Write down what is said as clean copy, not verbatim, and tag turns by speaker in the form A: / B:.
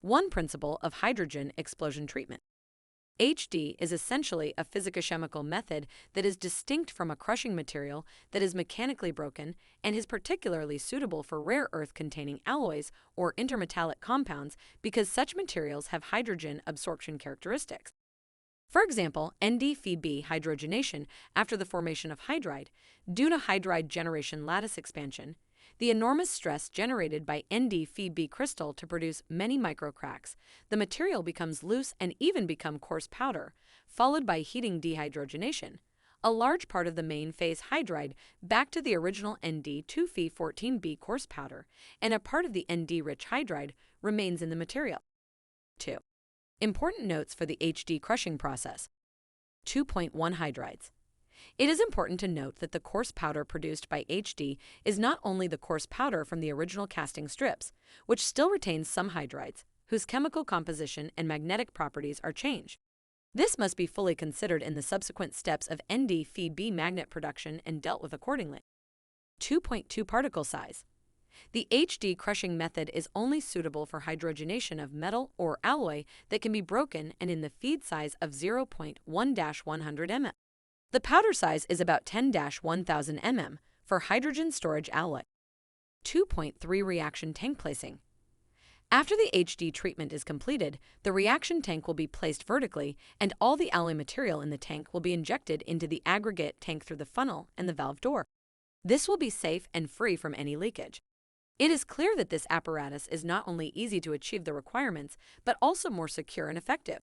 A: One principle of hydrogen explosion treatment. HD is essentially a physicochemical method that is distinct from a crushing material that is mechanically broken and is particularly suitable for rare earth-containing alloys or intermetallic compounds because such materials have hydrogen absorption characteristics. For example, NdFeB hydrogenation after the formation of hydride, due to hydride generation lattice expansion, the enormous stress generated by NdFeB crystal to produce many microcracks, the material becomes loose and even become coarse powder, followed by heating dehydrogenation. A large part of the main phase hydride back to the original Nd2Fe14B coarse powder, and a part of the Nd-rich hydride remains in the material. 2. Important notes for the HD crushing process. 2.1 Hydrides. It is important to note that the coarse powder produced by HD is not only the coarse powder from the original casting strips, which still retains some hydrides, whose chemical composition and magnetic properties are changed. This must be fully considered in the subsequent steps of NdFeB magnet production and dealt with accordingly. 2.2 Particle size. The HD crushing method is only suitable for hydrogenation of metal or alloy that can be broken and in the feed size of 0.1-100 mm. The powder size is about 10-1000 mm for hydrogen storage alloy. 2.3 Reaction tank placing. After the HD treatment is completed, the reaction tank will be placed vertically and all the alloy material in the tank will be injected into the aggregate tank through the funnel and the valve door. This will be safe and free from any leakage. It is clear that this apparatus is not only easy to achieve the requirements, but also more secure and effective.